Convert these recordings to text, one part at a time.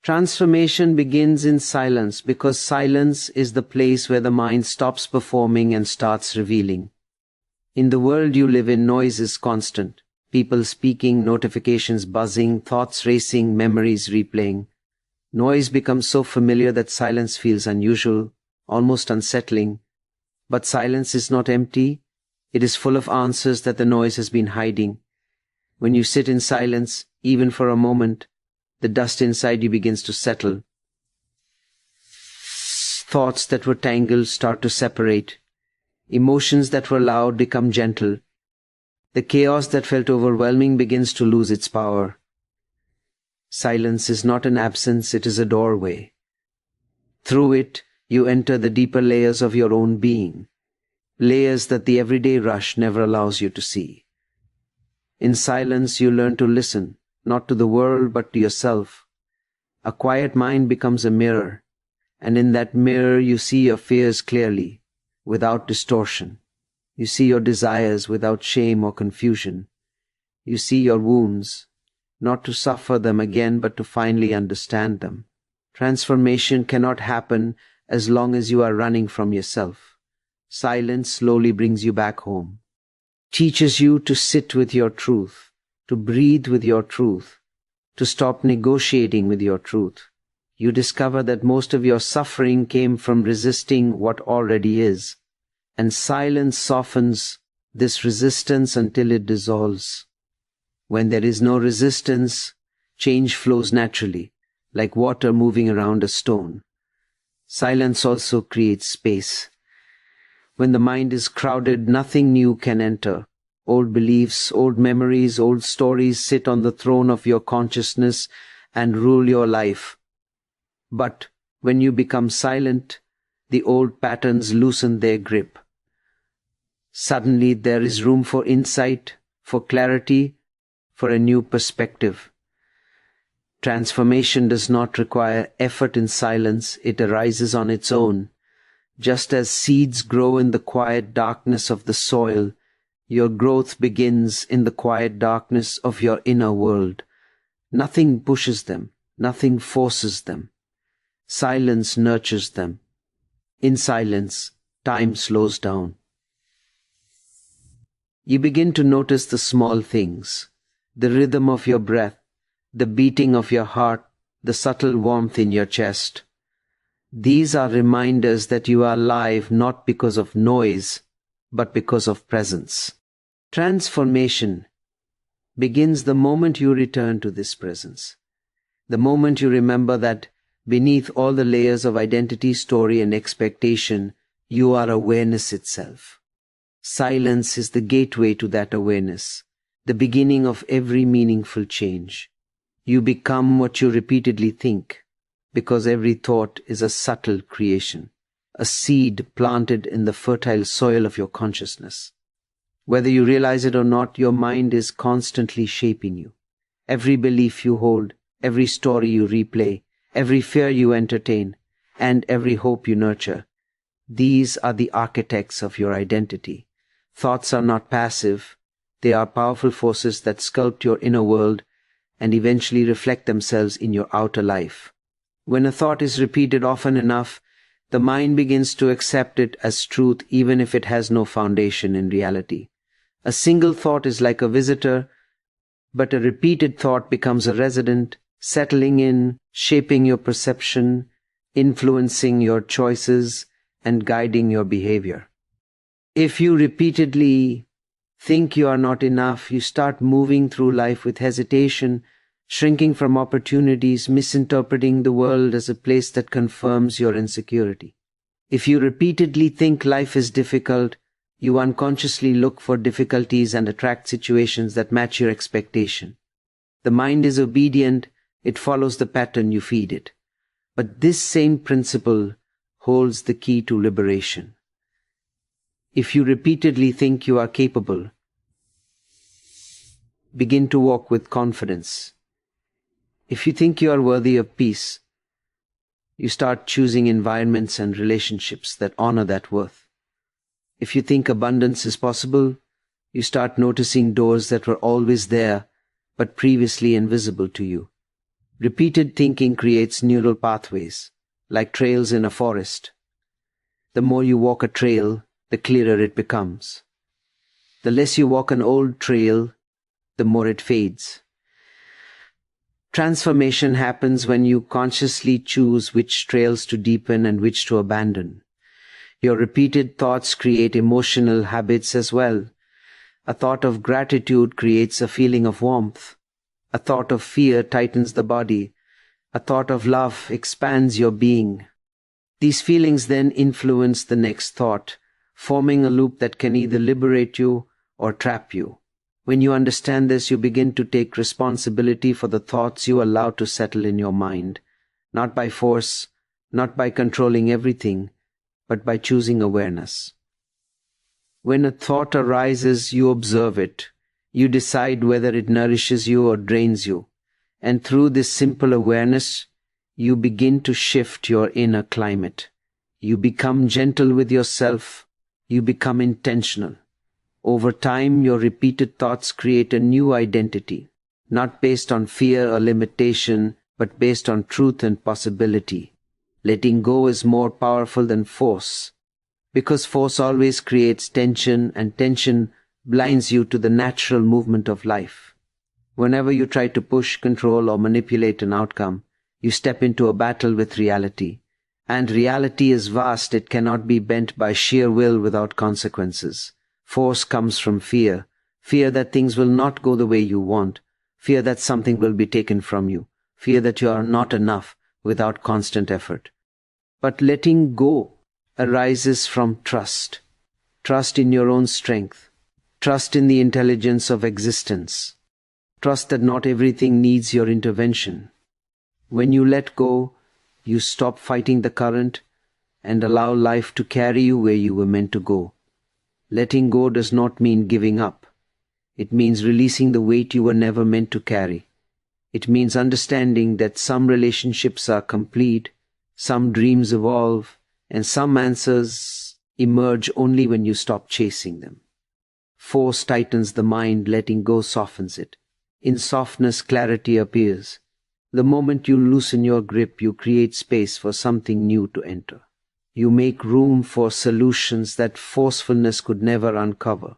Transformation begins in silence because silence is the place where the mind stops performing and starts revealing. In the world you live in, noise is constant. People speaking, notifications buzzing, thoughts racing, memories replaying. Noise becomes so familiar that silence feels unusual, almost unsettling. But silence is not empty. It is full of answers that the noise has been hiding. When you sit in silence, even for a moment, the dust inside you begins to settle. Thoughts that were tangled start to separate. Emotions that were loud become gentle. The chaos that felt overwhelming begins to lose its power. Silence is not an absence, it is a doorway. Through it, you enter the deeper layers of your own being, layers that the everyday rush never allows you to see. In silence, you learn to listen, not to the world but to yourself. A quiet mind becomes a mirror, and in that mirror you see your fears clearly, without distortion. You see your desires without shame or confusion. You see your wounds, not to suffer them again but to finally understand them. Transformation cannot happen as long as you are running from yourself. Silence slowly brings you back home. Teaches you to sit with your truth, to breathe with your truth, to stop negotiating with your truth. You discover that most of your suffering came from resisting what already is, and silence softens this resistance until it dissolves. When there is no resistance, change flows naturally, like water moving around a stone. Silence also creates space. When the mind is crowded, nothing new can enter. Old beliefs, old memories, old stories sit on the throne of your consciousness and rule your life. But when you become silent, the old patterns loosen their grip. Suddenly there is room for insight, for clarity, for a new perspective. Transformation does not require effort in silence, it arises on its own. Just as seeds grow in the quiet darkness of the soil, your growth begins in the quiet darkness of your inner world. Nothing pushes them, nothing forces them. Silence nurtures them. In silence, time slows down. You begin to notice the small things, the rhythm of your breath, the beating of your heart, the subtle warmth in your chest. These are reminders that you are alive not because of noise, but because of presence. Transformation begins the moment you return to this presence. The moment you remember that beneath all the layers of identity, story, and expectation, you are awareness itself. Silence is the gateway to that awareness, the beginning of every meaningful change. You become what you repeatedly think, because every thought is a subtle creation, a seed planted in the fertile soil of your consciousness. Whether you realize it or not, your mind is constantly shaping you. Every belief you hold, every story you replay, every fear you entertain, and every hope you nurture. These are the architects of your identity. Thoughts are not passive. They are powerful forces that sculpt your inner world and eventually reflect themselves in your outer life. When a thought is repeated often enough, the mind begins to accept it as truth even if it has no foundation in reality. A single thought is like a visitor, but a repeated thought becomes a resident, settling in, shaping your perception, influencing your choices, and guiding your behavior. If you repeatedly think you are not enough, you start moving through life with hesitation, shrinking from opportunities, misinterpreting the world as a place that confirms your insecurity. If you repeatedly think life is difficult, you unconsciously look for difficulties and attract situations that match your expectation. The mind is obedient, it follows the pattern you feed it. But this same principle holds the key to liberation. If you repeatedly think you are capable, begin to walk with confidence. If you think you are worthy of peace, you start choosing environments and relationships that honor that worth. If you think abundance is possible, you start noticing doors that were always there, but previously invisible to you. Repeated thinking creates neural pathways, like trails in a forest. The more you walk a trail, the clearer it becomes. The less you walk an old trail, the more it fades. Transformation happens when you consciously choose which trails to deepen and which to abandon. Your repeated thoughts create emotional habits as well. A thought of gratitude creates a feeling of warmth. A thought of fear tightens the body. A thought of love expands your being. These feelings then influence the next thought, forming a loop that can either liberate you or trap you. When you understand this, you begin to take responsibility for the thoughts you allow to settle in your mind, not by force, not by controlling everything, but by choosing awareness. When a thought arises, you observe it. You decide whether it nourishes you or drains you. And through this simple awareness, you begin to shift your inner climate. You become gentle with yourself. You become intentional. Over time, your repeated thoughts create a new identity, not based on fear or limitation, but based on truth and possibility. Letting go is more powerful than force, because force always creates tension, and tension blinds you to the natural movement of life. Whenever you try to push, control, or manipulate an outcome, you step into a battle with reality. And reality is vast. It cannot be bent by sheer will without consequences. Force comes from fear. Fear that things will not go the way you want. Fear that something will be taken from you. Fear that you are not enough without constant effort. But letting go arises from trust. Trust in your own strength. Trust in the intelligence of existence. Trust that not everything needs your intervention. When you let go, you stop fighting the current and allow life to carry you where you were meant to go. Letting go does not mean giving up. It means releasing the weight you were never meant to carry. It means understanding that some relationships are complete, some dreams evolve, and some answers emerge only when you stop chasing them. Force tightens the mind, letting go softens it. In softness, clarity appears. The moment you loosen your grip, you create space for something new to enter. You make room for solutions that forcefulness could never uncover.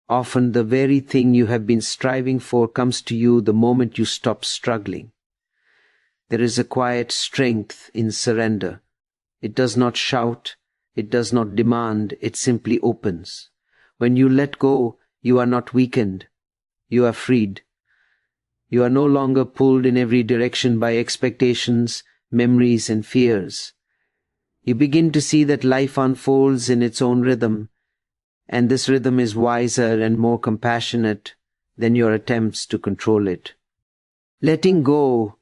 Often the very thing you have been striving for comes to you the moment you stop struggling. There is a quiet strength in surrender. It does not shout, it does not demand, it simply opens. When you let go, you are not weakened, you are freed. You are no longer pulled in every direction by expectations, memories, and fears. You begin to see that life unfolds in its own rhythm, and this rhythm is wiser and more compassionate than your attempts to control it. Letting go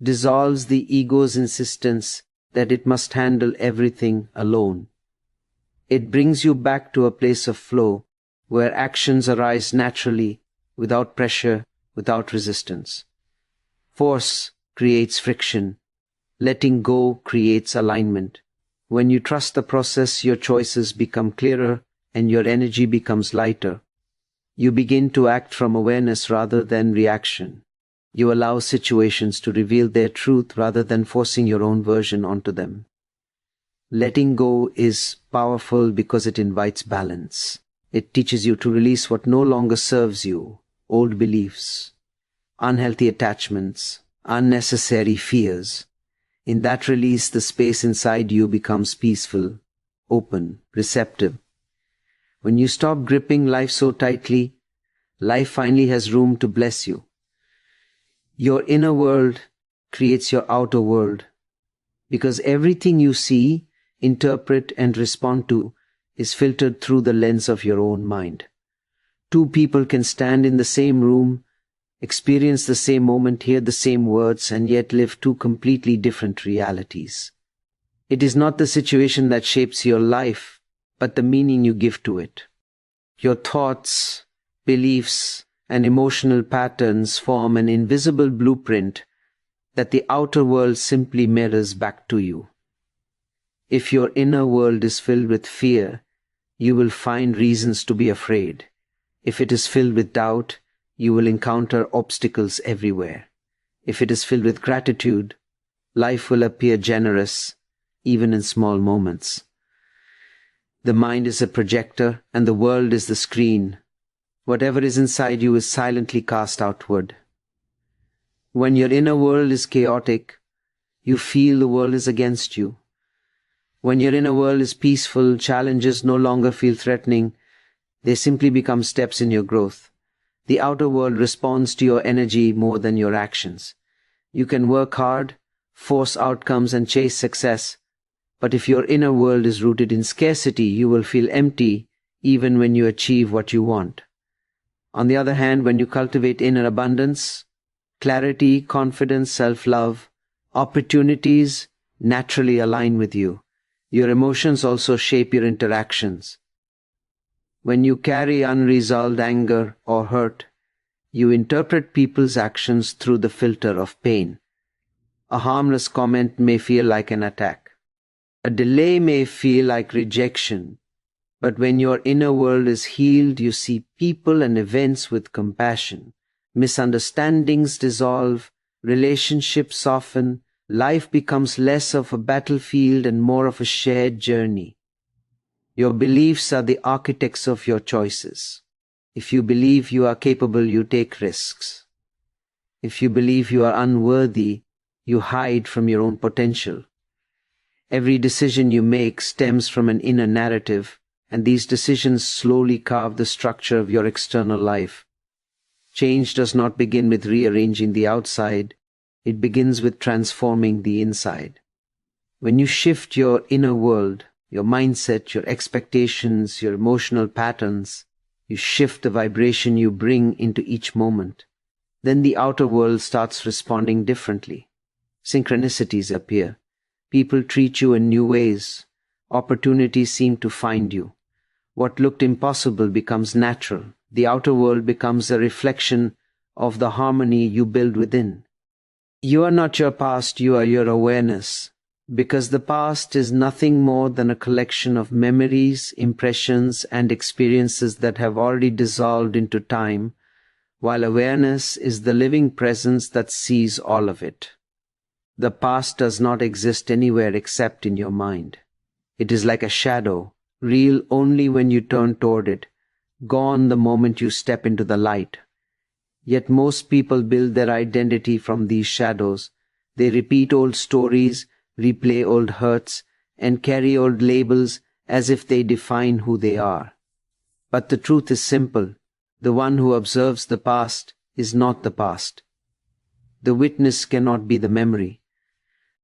dissolves the ego's insistence that it must handle everything alone. It brings you back to a place of flow, where actions arise naturally, without pressure, without resistance. Force creates friction. Letting go creates alignment. When you trust the process, your choices become clearer and your energy becomes lighter. You begin to act from awareness rather than reaction. You allow situations to reveal their truth rather than forcing your own version onto them. Letting go is powerful because it invites balance. It teaches you to release what no longer serves you. Old beliefs, unhealthy attachments, unnecessary fears. In that release, the space inside you becomes peaceful, open, receptive. When you stop gripping life so tightly, life finally has room to bless you. Your inner world creates your outer world, because everything you see, interpret, and respond to is filtered through the lens of your own mind. Two people can stand in the same room, experience the same moment, hear the same words, and yet live two completely different realities. It is not the situation that shapes your life, but the meaning you give to it. Your thoughts, beliefs, and emotional patterns form an invisible blueprint that the outer world simply mirrors back to you. If your inner world is filled with fear, you will find reasons to be afraid. If it is filled with doubt, you will encounter obstacles everywhere. If it is filled with gratitude, life will appear generous, even in small moments. The mind is a projector and the world is the screen. Whatever is inside you is silently cast outward. When your inner world is chaotic, you feel the world is against you. When your inner world is peaceful, challenges no longer feel threatening. They simply become steps in your growth. The outer world responds to your energy more than your actions. You can work hard, force outcomes and chase success. But if your inner world is rooted in scarcity, you will feel empty even when you achieve what you want. On the other hand, when you cultivate inner abundance, clarity, confidence, self-love, opportunities naturally align with you. Your emotions also shape your interactions. When you carry unresolved anger or hurt, you interpret people's actions through the filter of pain. A harmless comment may feel like an attack. A delay may feel like rejection. But when your inner world is healed, you see people and events with compassion. Misunderstandings dissolve, relationships soften, life becomes less of a battlefield and more of a shared journey. Your beliefs are the architects of your choices. If you believe you are capable, you take risks. If you believe you are unworthy, you hide from your own potential. Every decision you make stems from an inner narrative, and these decisions slowly carve the structure of your external life. Change does not begin with rearranging the outside. It begins with transforming the inside. When you shift your inner world, your mindset, your expectations, your emotional patterns, you shift the vibration you bring into each moment. Then the outer world starts responding differently. Synchronicities appear. People treat you in new ways. Opportunities seem to find you. What looked impossible becomes natural. The outer world becomes a reflection of the harmony you build within. You are not your past, you are your awareness. Because the past is nothing more than a collection of memories, impressions, and experiences that have already dissolved into time, while awareness is the living presence that sees all of it. The past does not exist anywhere except in your mind. It is like a shadow, real only when you turn toward it, gone the moment you step into the light. Yet most people build their identity from these shadows. They repeat old stories, replay old hurts, and carry old labels as if they define who they are. But the truth is simple. The one who observes the past is not the past. The witness cannot be the memory.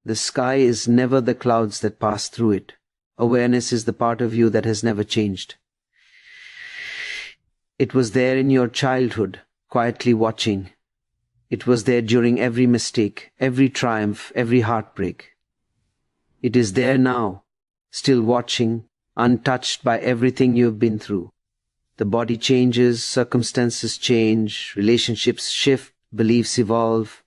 The sky is never the clouds that pass through it. Awareness is the part of you that has never changed. It was there in your childhood, quietly watching. It was there during every mistake, every triumph, every heartbreak. It is there now, still watching, untouched by everything you have been through. The body changes, circumstances change, relationships shift, beliefs evolve,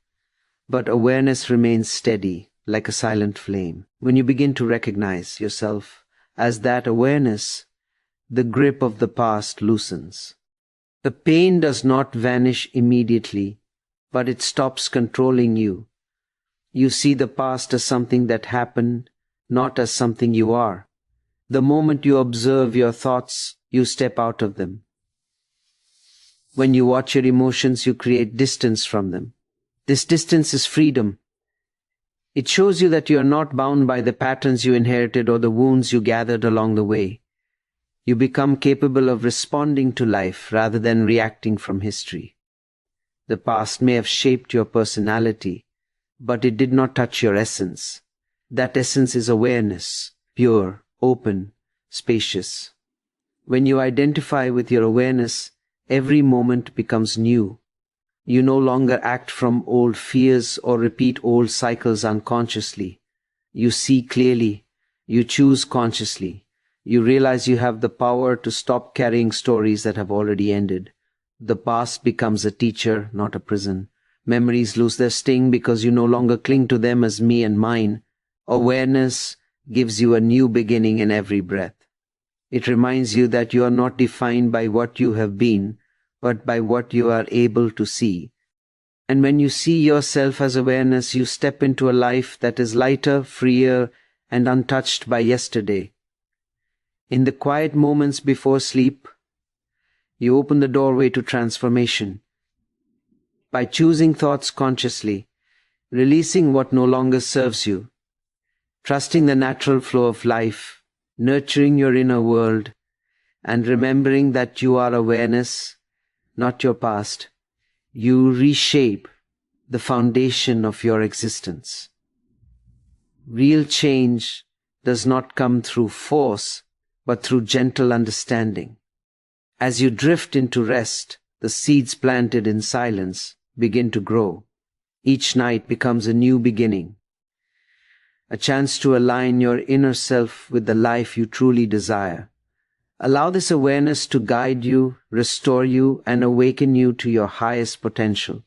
but awareness remains steady, like a silent flame. When you begin to recognize yourself as that awareness, the grip of the past loosens. The pain does not vanish immediately, but it stops controlling you. You see the past as something that happened, not as something you are. The moment you observe your thoughts, you step out of them. When you watch your emotions, you create distance from them. This distance is freedom. It shows you that you are not bound by the patterns you inherited or the wounds you gathered along the way. You become capable of responding to life rather than reacting from history. The past may have shaped your personality, but it did not touch your essence. That essence is awareness, pure, open, spacious. When you identify with your awareness, every moment becomes new. You no longer act from old fears or repeat old cycles unconsciously. You see clearly. You choose consciously. You realize you have the power to stop carrying stories that have already ended. The past becomes a teacher, not a prison. Memories lose their sting because you no longer cling to them as me and mine. Awareness gives you a new beginning in every breath. It reminds you that you are not defined by what you have been, but by what you are able to see. And when you see yourself as awareness, you step into a life that is lighter, freer, and untouched by yesterday. In the quiet moments before sleep, you open the doorway to transformation. By choosing thoughts consciously, releasing what no longer serves you, trusting the natural flow of life, nurturing your inner world, and remembering that you are awareness, not your past, you reshape the foundation of your existence. Real change does not come through force, but through gentle understanding. As you drift into rest, the seeds planted in silence begin to grow. Each night becomes a new beginning, a chance to align your inner self with the life you truly desire. Allow this awareness to guide you, restore you, and awaken you to your highest potential.